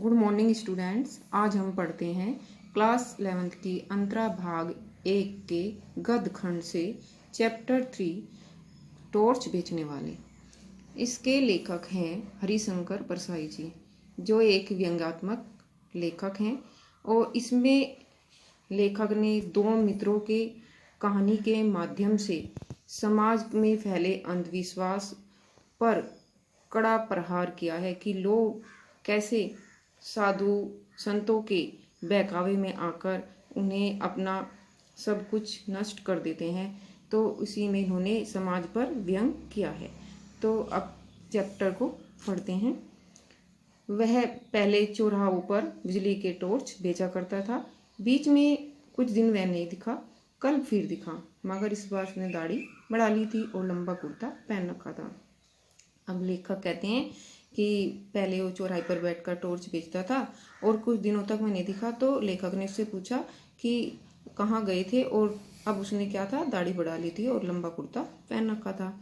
Good morning students. आज हम पढ़ते हैं क्लास 11th की अंतरा भाग 1 के गद्य खंड से चैप्टर 3 टॉर्च बेचने वाले। इसके लेखक हैं हरिशंकर परसाई जी, जो एक व्यंग्यात्मक लेखक हैं। और इसमें लेखक ने दो मित्रों के कहानी के माध्यम से समाज में फैले अंधविश्वास पर कड़ा प्रहार किया है कि लोग कैसे साधु संतों के बहकावे में आकर उन्हें अपना सब कुछ नष्ट कर देते हैं। तो इसी में इन्होंने समाज पर व्यंग किया है। तो अब चैप्टर को पढ़ते हैं। वह पहले चौराहों पर बिजली के टॉर्च बेचा करता था। बीच में कुछ दिन वह नहीं दिखा, कल फिर दिखा, मगर इस बार उसने दाढ़ी बढ़ा ली थी और लंबा कुर्ता पहन रखा था। अब लेखक कहते हैं कि पहले वो चौराहे पर बैठकर टॉर्च बेचता था और कुछ दिनों तक मैं नहीं दिखा। तो लेखक ने उससे पूछा कि कहाँ गए थे, और अब उसने क्या था, दाढ़ी बढ़ा ली थी और लंबा कुर्ता पहन रखा था।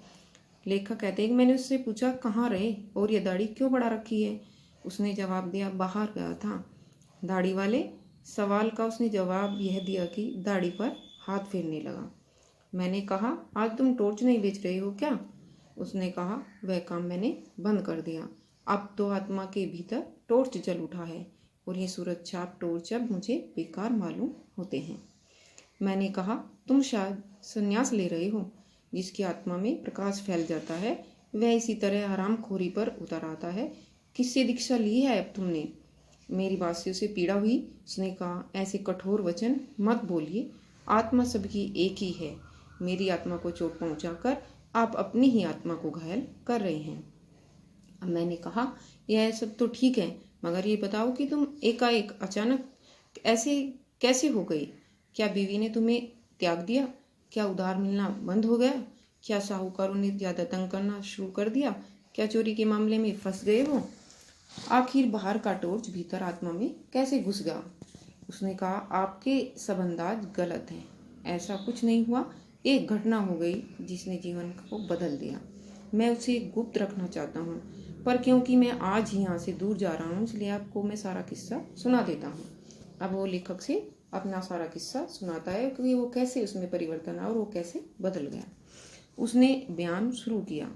लेखक कहते हैं कि मैंने उससे पूछा कहाँ रहे और ये दाढ़ी क्यों बढ़ा रखी है। उसने जवाब दिया बाहर गया था। दाढ़ी वाले सवाल का उसने जवाब यह दिया कि दाढ़ी पर हाथ फेरने लगा। मैंने कहा आज तुम टॉर्च नहीं बेच रहे हो क्या? उसने कहा वह काम मैंने बंद कर दिया। अब तो आत्मा के भीतर टॉर्च जल उठा है और ये सूरज छाप टॉर्च अब मुझे बेकार मालूम होते हैं। मैंने कहा तुम शायद संन्यास ले रहे हो। जिसकी आत्मा में प्रकाश फैल जाता है वह इसी तरह हरामखोरी पर उतर आता है। किससे दीक्षा ली है अब तुमने? मेरी बात से उसे पीड़ा हुई। उसने कहा ऐसे कठोर वचन मत बोलिए, आत्मा सबकी एक ही है। मेरी आत्मा को चोट पहुंचाकर आप अपनी ही आत्मा को घायल कर रहे हैं। अब मैंने कहा यह सब तो ठीक है, मगर ये बताओ कि तुम एकाएक अचानक ऐसे कैसे हो गई? क्या बीवी ने तुम्हें त्याग दिया? क्या उधार मिलना बंद हो गया? क्या साहूकारों ने ज़्यादा तंग करना शुरू कर दिया? क्या चोरी के मामले में फंस गए हो? आखिर बाहर का टॉर्च भीतर आत्मा में कैसे घुस गया? उसने कहा आपके सब अंदाज गलत हैं। ऐसा कुछ नहीं हुआ। एक घटना हो गई जिसने जीवन को बदल दिया। मैं उसे गुप्त रखना चाहता हूँ, पर क्योंकि मैं आज ही यहाँ से दूर जा रहा हूँ इसलिए आपको मैं सारा किस्सा सुना देता हूँ। अब वो लेखक से अपना सारा किस्सा सुनाता है कि वो कैसे उसमें परिवर्तन आया और वो कैसे बदल गया। उसने बयान शुरू किया।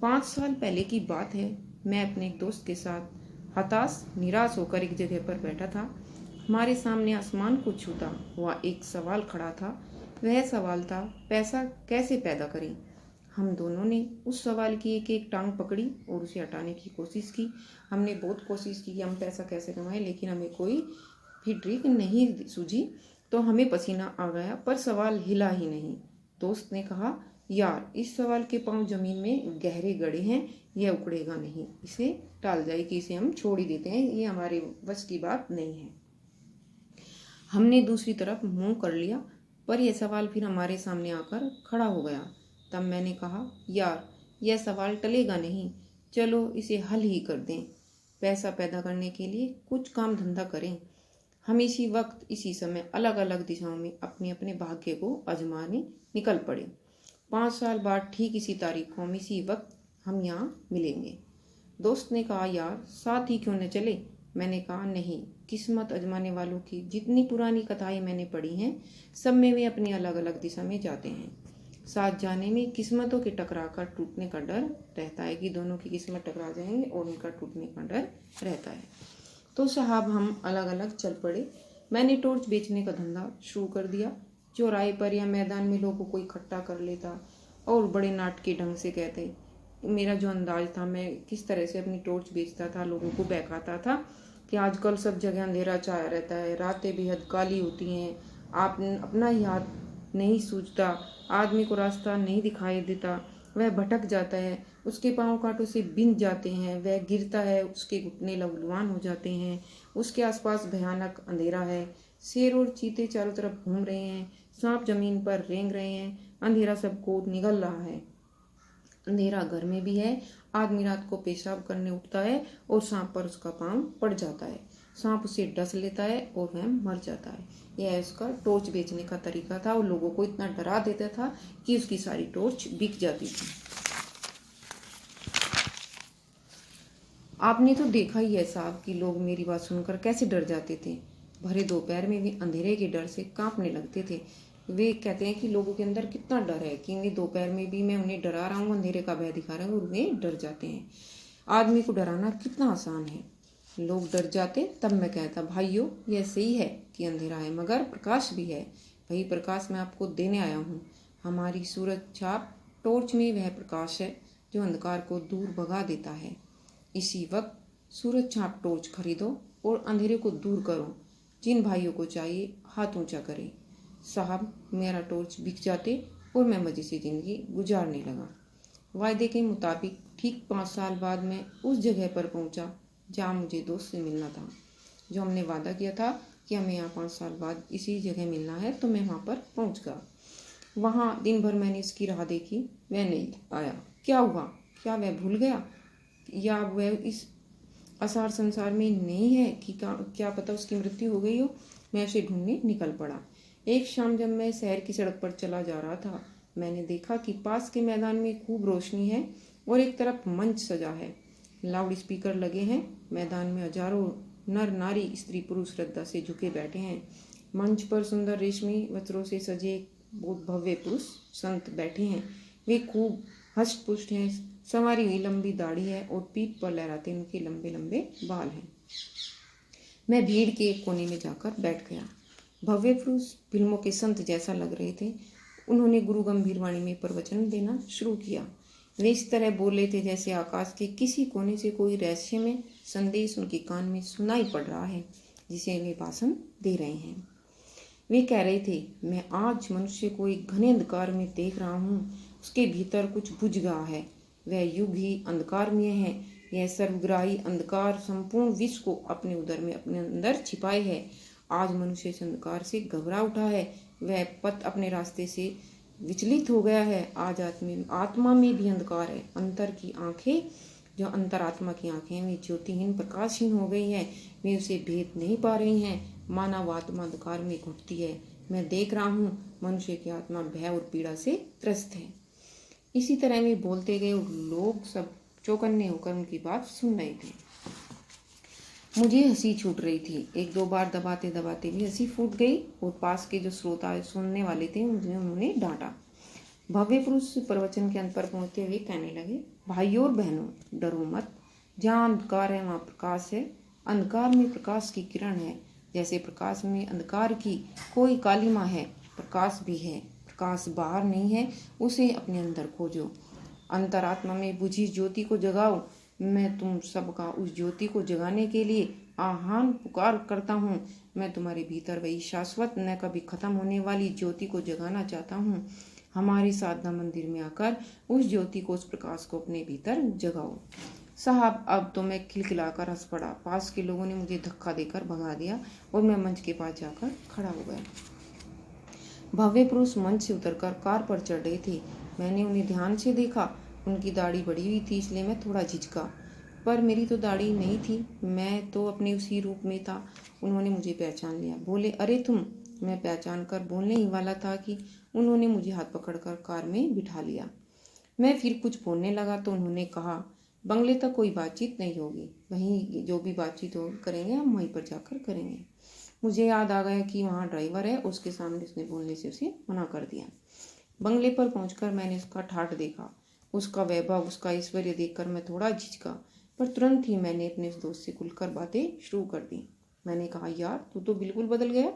5 साल पहले की बात है। मैं अपने एक दोस्त के साथ हताश निराश होकर एक जगह पर बैठा था। हमारे सामने आसमान को छूता हुआ एक सवाल खड़ा था। वह सवाल था पैसा कैसे पैदा करें। हम दोनों ने उस सवाल की एक एक टांग पकड़ी और उसे हटाने की कोशिश की। हमने बहुत कोशिश की कि हम पैसा कैसे कमाएं, लेकिन हमें कोई भी ट्रिक नहीं सूझी। तो हमें पसीना आ गया, पर सवाल हिला ही नहीं। दोस्त ने कहा यार इस सवाल के पांव जमीन में गहरे गड़े हैं, यह उखड़ेगा नहीं, इसे टाल जाए कि इसे हम छोड़ ही देते हैं, ये हमारे बस की बात नहीं है। हमने दूसरी तरफ मुंह कर लिया, पर यह सवाल फिर हमारे सामने आकर खड़ा हो गया। तब मैंने कहा यार यह सवाल टलेगा नहीं, चलो इसे हल ही कर दें। पैसा पैदा करने के लिए कुछ काम धंधा करें। हम इसी वक्त इसी समय अलग अलग दिशाओं में अपने अपने भाग्य को आजमाने निकल पड़े। 5 साल बाद ठीक इसी तारीख को हम इसी वक्त हम यहाँ मिलेंगे। दोस्त ने कहा यार साथ ही क्यों न चले? मैंने कहा नहीं, किस्मत आजमाने वालों की जितनी पुरानी कथाएं मैंने पढ़ी हैं सब में वे अपनी अलग अलग दिशा में जाते हैं। साथ जाने में किस्मतों के टकरा कर टूटने का डर रहता है कि दोनों की किस्मत टकरा जाएंगे और उनका टूटने का डर रहता है। तो साहब हम अलग अलग चल पड़े। मैंने टॉर्च बेचने का धंधा शुरू कर दिया। चौराहे पर या मैदान में लोगों को इकट्ठा कर लेता और बड़े नाटकीय ढंग से कहते। मेरा जो अंदाज था, मैं किस तरह से अपनी टॉर्च बेचता था, लोगों को बहकाता था कि आजकल सब जगह अंधेरा छाया रहता है, रातें बेहद काली होती हैं, आप अपना ही हाथ नहीं सूझता, आदमी को रास्ता नहीं दिखाई देता, वह भटक जाता है, उसके पांव कांटों से बिंध जाते हैं, वह गिरता है, उसके घुटने लहूलुहान हो जाते हैं, उसके आसपास भयानक अंधेरा है, शेर और चीते चारों तरफ घूम रहे हैं, सांप जमीन पर रेंग रहे हैं, अंधेरा सबको निगल रहा है। अंधेरा घर में भी है। आदमी रात को पेशाब करने उठता है और सांप पर उसका पांव पड़ जाता है, सांप उसे डस लेता है और वह मर जाता है। यह उसका टॉर्च बेचने का तरीका था और लोगों को इतना डरा देता था कि उसकी सारी टॉर्च बिक जाती थी। आपने तो देखा ही है साहब कि लोग मेरी बात सुनकर कैसे डर जाते थे। भरे दोपहर में भी अंधेरे के डर से कांपने लगते थे। वे कहते हैं कि लोगों के अंदर कितना डर है कि वे दोपहर में भी मैं उन्हें डरा रहा हूँ, अंधेरे का भय दिखा रहा हूँ और वे डर जाते हैं। आदमी को डराना कितना आसान है। लोग डर जाते तब मैं कहता, भाइयों यह सही है कि अंधेरा है मगर प्रकाश भी है। वही प्रकाश मैं आपको देने आया हूँ। हमारी सूरज छाप टॉर्च में वह प्रकाश है जो अंधकार को दूर भगा देता है। इसी वक्त सूरज छाप टॉर्च खरीदो और अंधेरे को दूर करो। जिन भाइयों को चाहिए हाथ ऊंचा करें। साहब मेरा टॉर्च बिक जाते और मैं मज़े से ज़िंदगी गुजारने लगा। वायदे के मुताबिक ठीक 5 साल बाद मैं उस जगह पर पहुंचा जहाँ मुझे दोस्त से मिलना था। जो हमने वादा किया था कि हमें यहाँ 5 साल बाद इसी जगह मिलना है, तो मैं वहाँ पर पहुँच गया। वहाँ दिन भर मैंने इसकी राह देखी, वह नहीं आया। क्या हुआ? क्या वह भूल गया या वह इस असार संसार में नहीं है कि क्या पता उसकी मृत्यु हो गई हो। मैं उसे ढूंढने निकल पड़ा। एक शाम जब मैं शहर की सड़क पर चला जा रहा था, मैंने देखा कि पास के मैदान में खूब रोशनी है और एक तरफ मंच सजा है। लाउड स्पीकर लगे हैं। मैदान में हजारों नर नारी स्त्री पुरुष श्रद्धा से झुके बैठे हैं। मंच पर सुंदर रेशमी वस्त्रों से सजे बहुत भव्य पुरुष संत बैठे हैं। वे खूब हष्ट पुष्ट हैं। संवारी हुई लंबी दाढ़ी है और पीठ पर लहराते उनके लंबे लंबे बाल हैं। मैं भीड़ के एक कोने में जाकर बैठ गया। भव्य पुरुष फिल्मों के संत जैसा लग रहे थे। उन्होंने गुरु गंभीर वाणी में प्रवचन देना शुरू किया। वे इस तरह बोले थे जैसे आकाश के किसी कोने से कोई रहस्य में संदेश उनके कान में सुनाई पड़ रहा है, जिसे वे भाषण दे रहे हैं। वे कह रहे थे, मैं आज मनुष्य को एक घने अंधकार में देख रहा हूँ। उसके भीतर कुछ बुझ गया है। वह युग ही अंधकार में है। यह सर्वग्राही अंधकार संपूर्ण विश्व को अपने उदर में अपने अंदर छिपाए है। आज मनुष्य इस अंधकार से घबरा उठा है। वह पथ अपने रास्ते से विचलित हो गया है। आज आत्मा में भी अंधकार है। अंतर की आंखें, जो अंतरात्मा की आंखें, वे ज्योतिहीन प्रकाशहीन हो गई हैं। वे उसे भेद नहीं पा रही हैं। मानव आत्मा अंधकार में घुटती है। मैं देख रहा हूँ मनुष्य की आत्मा भय और पीड़ा से त्रस्त है। इसी तरह वे बोलते गए और लोग सब चौकन्ने होकर उनकी बात सुन रहे थे। मुझे हंसी छूट रही थी। 1-2 बार दबाते दबाते भी हंसी फूट गई और पास के जो श्रोता सुनने वाले थे उन्होंने डांटा। भव्य पुरुष प्रवचन के अंत पर पहुंचते हुए कहने लगे, भाइयों और बहनों, डरो मत। जहाँ अंधकार है वहाँ प्रकाश है। अंधकार में प्रकाश की किरण है। जैसे प्रकाश में अंधकार की कोई कालिमा है, प्रकाश भी है। प्रकाश बाहर नहीं है, उसे अपने अंदर खोजो। अंतरात्मा में बुझी ज्योति को जगाओ। मैं तुम सबका उस ज्योति को जगाने के लिए आह्वान पुकार करता हूँ। मैं तुम्हारे भीतर वही शाश्वत न कभी खत्म होने वाली ज्योति को जगाना चाहता हूँ। हमारे साधना मंदिर में आकर उस ज्योति को, उस प्रकाश को अपने भीतर जगाओ। साहब अब तो मैं खिलखिलाकर हंस पड़ा। पास के लोगों ने मुझे धक्का देकर भगा दिया और मैं मंच के पास जाकर खड़ा हो गया। भव्य पुरुष मंच से उतरकर कार पर चढ़ रहे थे। मैंने उन्हें ध्यान से देखा। उनकी दाढ़ी बढ़ी हुई थी, इसलिए मैं थोड़ा झिझका, पर मेरी तो दाढ़ी नहीं थी। मैं तो अपने उसी रूप में था। उन्होंने मुझे पहचान लिया। बोले, अरे तुम। मैं पहचान कर बोलने ही वाला था कि उन्होंने मुझे हाथ पकड़कर कार में बिठा लिया। मैं फिर कुछ बोलने लगा तो उन्होंने कहा, बंगले तक कोई बातचीत नहीं होगी। वहीं जो भी बातचीत हो करेंगे हम वहीं पर जाकर करेंगे। मुझे याद आ गया कि वहाँ ड्राइवर है। उसके सामने उसने बोलने से उसे मना कर दिया। बंगले पर पहुंचकर मैंने उसका ठाठ देखा। उसका वैभव, उसका ऐश्वर्य देखकर मैं थोड़ा झिझका, पर तुरंत ही मैंने अपने उस दोस्त से खुलकर बातें शुरू कर दी। मैंने कहा, यार तू तो बिल्कुल बदल गया।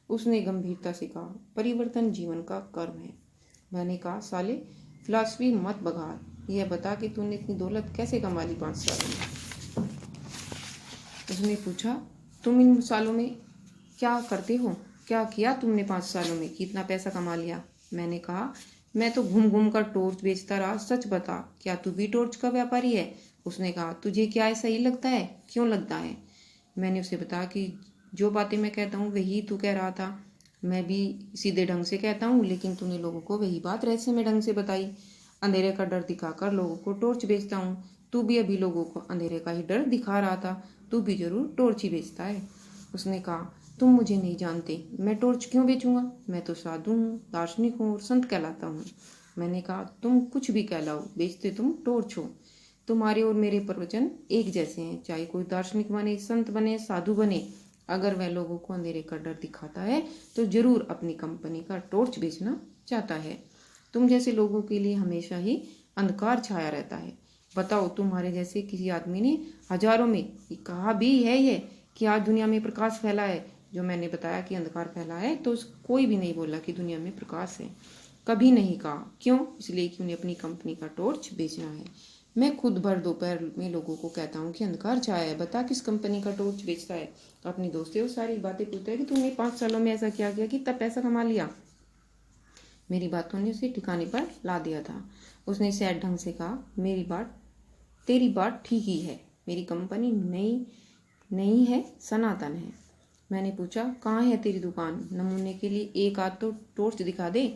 उसने गंभीरता से कहा, परिवर्तन जीवन का कर्म है। मैंने कहा, साले फिलॉसफी मत बघार। यह बता कि तूने इतनी दौलत कैसे कमा ली 5 सालों में। उसने पूछा, तुम इन सालों में क्या करते हो? क्या किया तुमने 5 सालों में, कितना पैसा कमा लिया? मैंने कहा, मैं तो घूम घूम कर टॉर्च बेचता रहा। सच बता, क्या तू भी टॉर्च का व्यापारी है? उसने कहा, तुझे क्या ऐसा ही लगता है? क्यों लगता है? मैंने उसे बताया कि जो बातें मैं कहता हूँ वही तू कह रहा था। मैं भी सीधे ढंग से कहता हूँ, लेकिन तूने लोगों को वही बात रहस्यमय ढंग से बताई। अंधेरे का डर दिखाकर लोगों को टॉर्च बेचता हूँ। तू भी अभी लोगों को अंधेरे का ही डर दिखा रहा था। तू भी जरूर टॉर्च ही बेचता है। उसने कहा, तुम मुझे नहीं जानते, मैं टॉर्च क्यों बेचूंगा? मैं तो साधु हूँ, दार्शनिक हूँ और संत कहलाता हूँ। मैंने कहा, तुम कुछ भी कहलाओ, बेचते तुम टॉर्च हो। तुम्हारे और मेरे प्रवचन एक जैसे हैं, चाहे कोई दार्शनिक बने, संत बने, साधु बने, अगर वह लोगों को अंधेरे का डर दिखाता है तो जरूर अपनी कंपनी का टॉर्च बेचना चाहता है। तुम जैसे लोगों के लिए हमेशा ही अंधकार छाया रहता है। बताओ, तुम्हारे जैसे किसी आदमी ने हजारों में कहा भी है ये कि आज दुनिया में प्रकाश फैला है? जो मैंने बताया कि अंधकार फैला है, तो कोई भी नहीं बोला कि दुनिया में प्रकाश है, कभी नहीं कहा। क्यों? इसलिए कि उन्हें अपनी कंपनी का टॉर्च बेचना है। मैं खुद भर दोपहर में लोगों को कहता हूँ कि अंधकार छाया है, बता किस कंपनी का टॉर्च बेचता है। तो अपनी दोस्तें वो सारी बातें पूछते हैं कि तुमने 5 सालों में ऐसा क्या किया कि तब पैसा कमा लिया। मेरी बातों ने उसे ठिकाने पर ला दिया था। उसने सैड ढंग से कहा, तेरी बात ठीक ही है, मेरी कंपनी नहीं है, सनातन है। मैंने पूछा, कहाँ है तेरी दुकान? नमूने के लिए एक आध तो टॉर्च दिखा दे।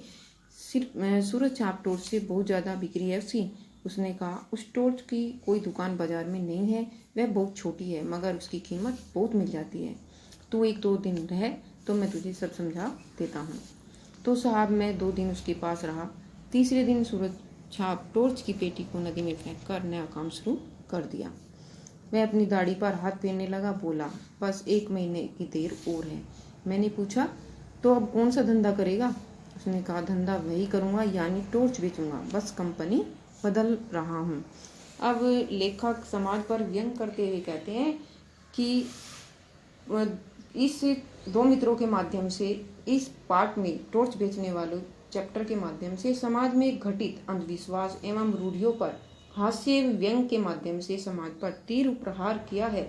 सिर्फ सूरज छाप टॉर्च से बहुत ज़्यादा बिक्री है उसकी। उसने कहा, उस टॉर्च की कोई दुकान बाजार में नहीं है, वह बहुत छोटी है, मगर उसकी कीमत बहुत मिल जाती है। तू 1-2 दिन रह तो मैं तुझे सब समझा देता हूँ। तो साहब मैं 2 दिन उसके पास रहा। तीसरे दिन सूरज छाप टॉर्च की पेटी को नदी में फेंक कर नया काम शुरू कर दिया। वह अपनी दाढ़ी पर हाथ फेरने लगा, बोला, बस 1 महीने की देर और है। मैंने पूछा, तो अब कौन सा धंधा करेगा? उसने कहा, धंधा वही करूँगा, यानी टॉर्च बेचूंगा, बस कंपनी बदल रहा हूँ। अब लेखक समाज पर व्यंग करते हुए कहते हैं कि इस 2 मित्रों के माध्यम से, इस पार्ट में टॉर्च बेचने वालों चैप्टर के माध्यम से समाज में घटित अंधविश्वास एवं रूढ़ियों पर हास्य व्यंग के माध्यम से समाज पर तीव्र प्रहार किया है।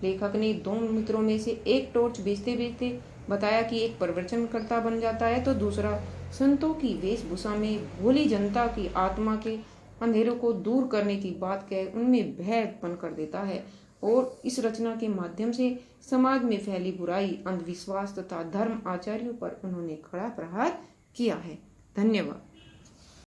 लेखक ने 2 मित्रों में से एक टॉर्च बेचते बेचते बताया कि एक प्रवचनकर्ता बन जाता है तो दूसरा संतों की वेशभूषा में भोली जनता की आत्मा के अंधेरों को दूर करने की बात कह उनमें भय उत्पन्न कर देता है। और इस रचना के माध्यम से समाज में फैली बुराई, अंधविश्वास तथा धर्म आचार्यों पर उन्होंने कड़ा प्रहार किया है। धन्यवाद।